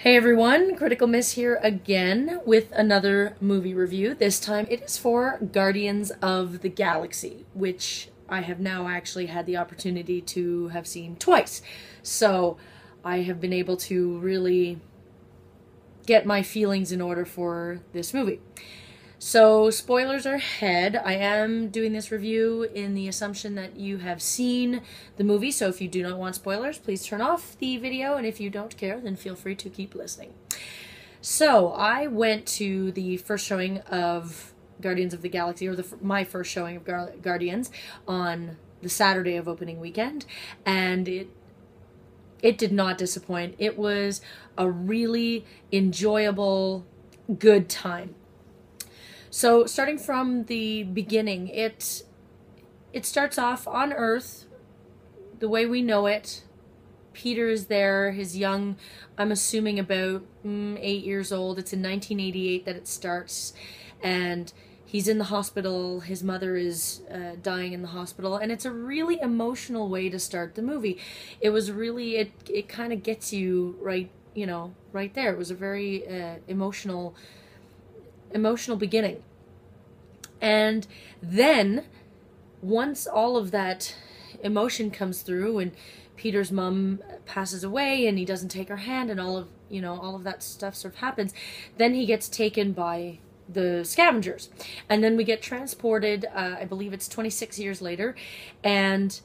Hey everyone, Critical Miss here again with another movie review. This time it is for Guardians of the Galaxy, which I have now actually had the opportunity to have seen twice. So I have been able to really get my feelings in order for this movie. So, spoilers are ahead. I am doing this review in the assumption that you have seen the movie, so if you do not want spoilers, please turn off the video, and if you don't care, then feel free to keep listening. So, I went to the first showing of Guardians of the Galaxy, or my first showing of Guardians, on the Saturday of opening weekend, and it did not disappoint. It was a really enjoyable, good time. So, starting from the beginning, it starts off on Earth, the way we know it. Peter is there, his young, I'm assuming about 8 years old. It's in 1988 that it starts, and he's in the hospital. His mother is dying in the hospital, and it's a really emotional way to start the movie. It was really, it kind of gets you right, right there. It was a very emotional beginning. And then once all of that emotion comes through and Peter's mom passes away and he doesn't take her hand and all of that stuff sort of happens, then he gets taken by the scavengers. And then we get transported, I believe it's 26 years later, and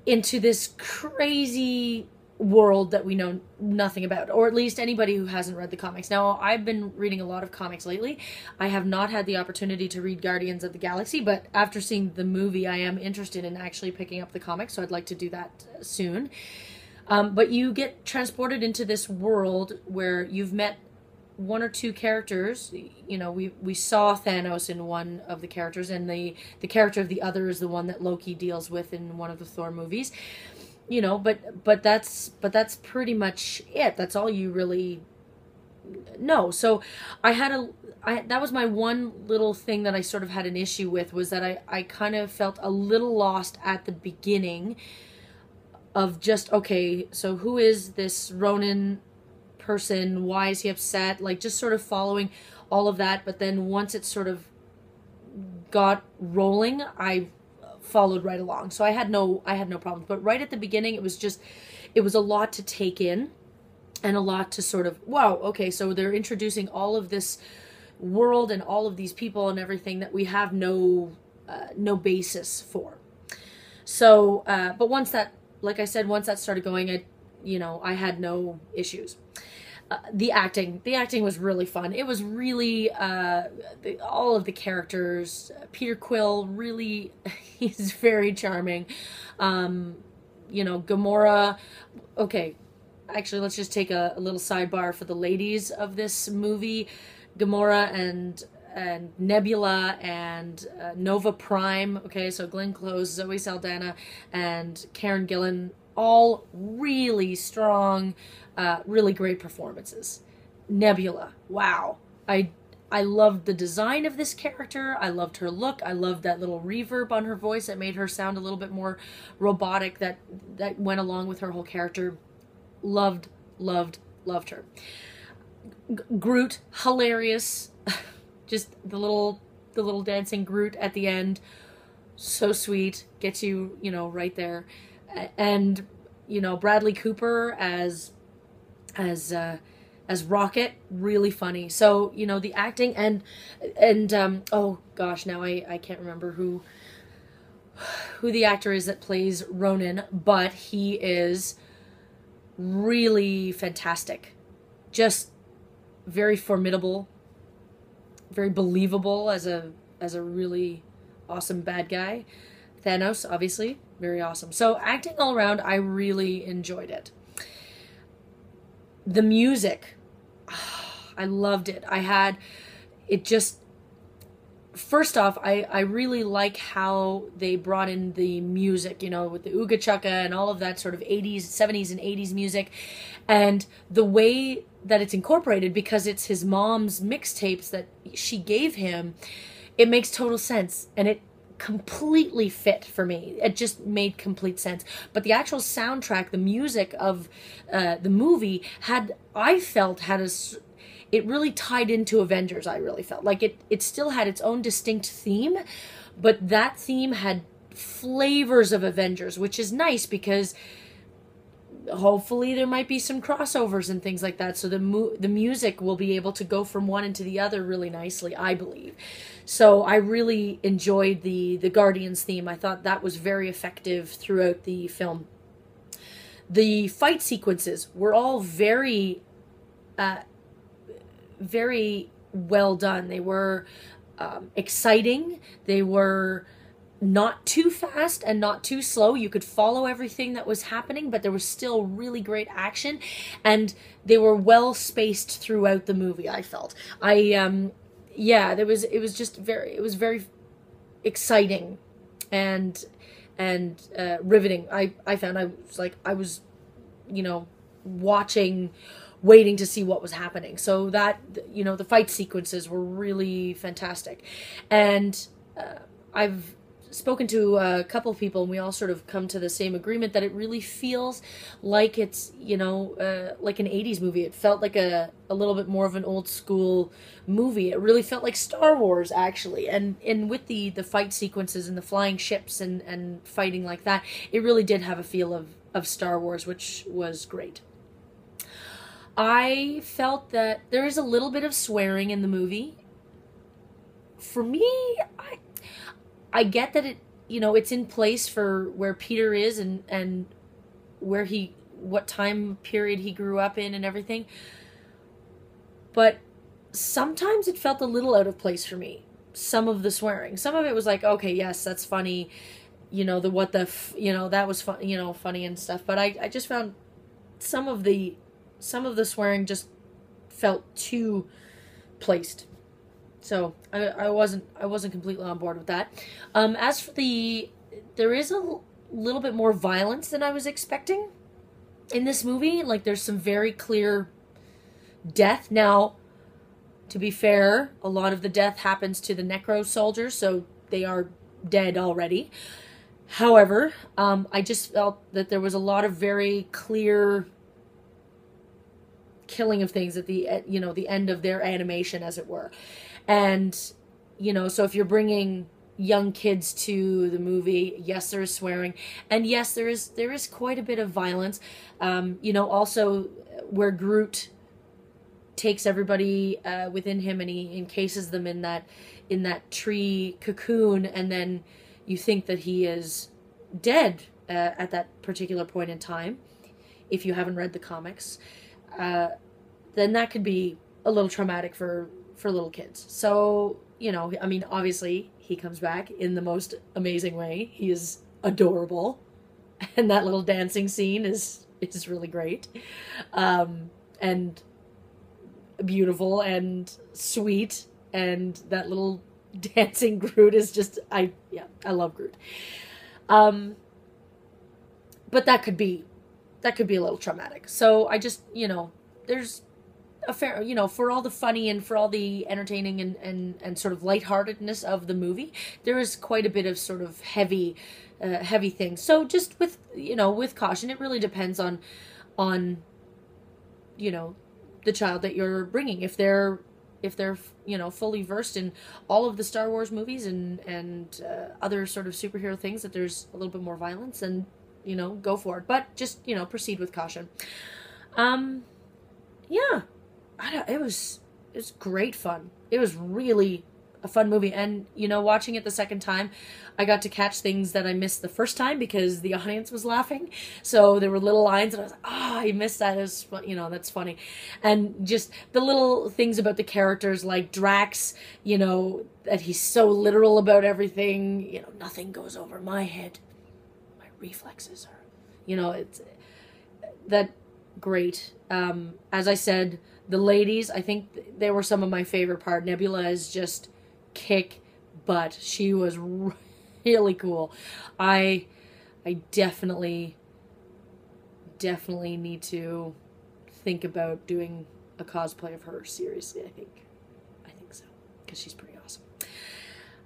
into this crazy world that we know nothing about, or at least anybody who hasn't read the comics. Now, I've been reading a lot of comics lately. I have not had the opportunity to read Guardians of the Galaxy, but after seeing the movie, I am interested in actually picking up the comics, so I'd like to do that soon. But you get transported into this world where you've met one or two characters. We saw Thanos in one of the characters, and the character of the other is the one that Loki deals with in one of the Thor movies. But that's pretty much it. That's all you really know. So that was my one little thing that I sort of had an issue with, was that I kind of felt a little lost at the beginning of just, okay, so who is this Ronan person? Why is he upset? Like, just sort of following all of that. But then once it sort of got rolling, I followed right along. So I had no problems. But right at the beginning, it was a lot to take in, and a lot to sort of, wow, okay, so they're introducing all of this world and all of these people and everything that we have no basis for. So, but once that, like I said, once that started going, I had no issues. The acting was really fun. It was really, all of the characters, Peter Quill, really, he's very charming. Gamora, okay, actually, let's just take a little sidebar for the ladies of this movie. Gamora and Nebula and Nova Prime, okay, so Glenn Close, Zoe Saldana, and Karen Gillan, all really strong, really great performances. Nebula, wow. I loved the design of this character. I loved her look. I loved that little reverb on her voice that made her sound a little bit more robotic, that went along with her whole character. Loved her. Groot, hilarious. Just the little dancing Groot at the end. So sweet. Gets you, right there. And Bradley Cooper as Rocket, really funny. So the acting and oh gosh, now I can't remember who the actor is that plays Ronan, but he is really fantastic. Just very formidable, very believable as a really awesome bad guy. Thanos, obviously, very awesome. So acting all around, I really enjoyed it. The music, I loved it. First off, I really like how they brought in the music, with the Ooga Chugga and all of that sort of 80s, 70s and 80s music, and the way that it's incorporated, because it's his mom's mixtapes that she gave him, it makes total sense, and completely fit for me. It just made complete sense. But the actual soundtrack, the music of the movie I felt had it really tied into Avengers. I really felt like it still had its own distinct theme, but that theme had flavors of Avengers, which is nice because hopefully there might be some crossovers and things like that, so the music will be able to go from one into the other really nicely, I believe. So I really enjoyed the Guardians theme. I thought that was very effective throughout the film. The fight sequences were all very very well done. They were exciting. They were not too fast and not too slow. You could follow everything that was happening, but there was still really great action, and they were well spaced throughout the movie, I felt. Yeah, it was just very exciting and riveting. I found I was watching, waiting to see what was happening. So that, the fight sequences were really fantastic. And I've spoken to a couple of people, and we all sort of come to the same agreement that it really feels like it's, like an 80s movie. It felt like a little bit more of an old school movie. It really felt like Star Wars, actually. And with the fight sequences and the flying ships and fighting like that, it really did have a feel of Star Wars, which was great. I felt that there is a little bit of swearing in the movie. For me, I get that it's in place for where Peter is and where what time period he grew up in and everything. But sometimes it felt a little out of place for me. Some of the swearing. Some of it was like, okay, yes, that's funny. That was fun, funny and stuff. But I just found some of the swearing just felt too placed. So I wasn't completely on board with that. As for there is a little bit more violence than I was expecting in this movie. Like, there's some very clear death. Now, to be fair, a lot of the death happens to the Necro soldiers, so they are dead already. However, I just felt that there was a lot of very clear killing of things at the end of their animation, as it were. And so if you're bringing young kids to the movie, yes, there is swearing, and yes, there is quite a bit of violence. Also where Groot takes everybody within him and he encases them in that tree cocoon, and then you think that he is dead at that particular point in time. If you haven't read the comics, then that could be a little traumatic for little kids. So, obviously he comes back in the most amazing way. He is adorable. And that little dancing scene is really great. And beautiful and sweet. And that little dancing Groot is just, I love Groot. But that could be a little traumatic. So I just, there's a fair, for all the funny and for all the entertaining and sort of lightheartedness of the movie, there is quite a bit of sort of heavy things. So just with caution. It really depends on the child that you're bringing. If they're fully versed in all of the Star Wars movies and other sort of superhero things, that there's a little bit more violence, and go for it. But just proceed with caution. Yeah. It was great fun. It was really a fun movie. And, watching it the second time, I got to catch things that I missed the first time because the audience was laughing. So there were little lines and I was like, I missed that. It was, that's funny. And just the little things about the characters, like Drax, that he's so literal about everything. Nothing goes over my head. My reflexes are, it's that great. As I said, the ladies, I think they were some of my favorite part. Nebula is just kick butt. She was really cool. I definitely need to think about doing a cosplay of her, seriously. I think so, because she's pretty awesome.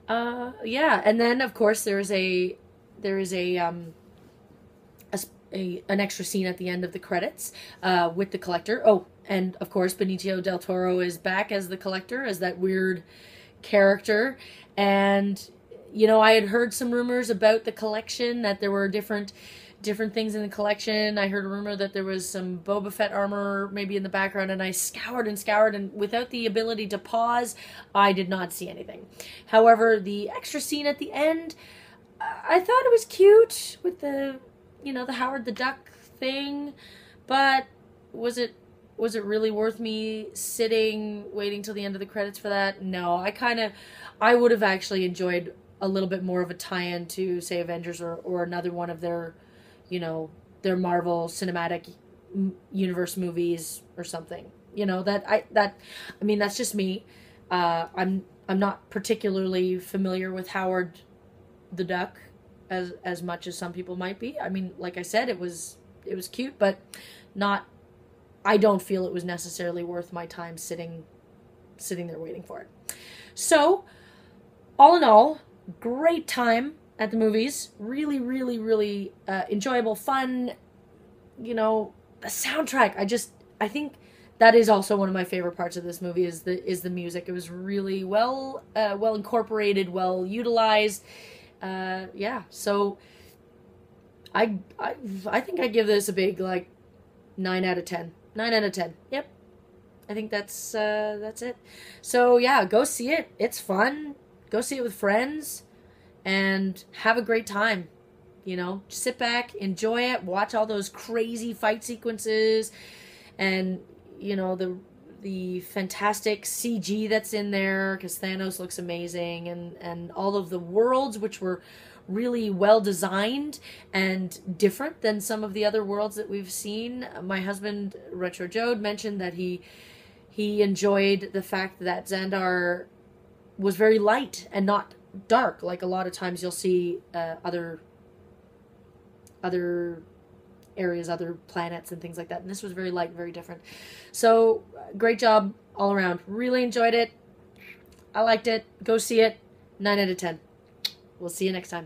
Yeah, and then of course there is an extra scene at the end of the credits with the collector. Oh, and of course Benicio del Toro is back as the collector, as that weird character. And I had heard some rumors about the collection, that there were different things in the collection. I heard a rumor that there was some Boba Fett armor maybe in the background, and I scoured and scoured, and without the ability to pause, I did not see anything. However, the extra scene at the end, I thought it was cute with the Howard the Duck thing, but was it really worth me sitting waiting till the end of the credits for that? No, I would have actually enjoyed a little bit more of a tie-in to, say, Avengers, or another one of their Marvel Cinematic Universe movies or something. I mean, that's just me. I'm not particularly familiar with Howard the Duck as much as some people might be. I mean, like I said, it was cute, but not. I don't feel it was necessarily worth my time sitting there waiting for it. So, all in all, great time at the movies. Really, really, really enjoyable, fun. The soundtrack. I think that is also one of my favorite parts of this movie is the music. It was really well incorporated, well utilized. Yeah. So I think I give this a big 9 out of 10. 9 out of 10. Yep. I think that's it. So yeah, go see it. It's fun. Go see it with friends and have a great time. Just sit back, enjoy it, watch all those crazy fight sequences, and the fantastic CG that's in there, because Thanos looks amazing, and all of the worlds, which were really well designed and different than some of the other worlds that we've seen. My husband, Retro Jode, mentioned that he enjoyed the fact that Xandar was very light and not dark, like a lot of times you'll see other areas, other planets and things like that. And this was very light, very different. So great job all around. Really enjoyed it. I liked it. Go see it. 9 out of 10. We'll see you next time.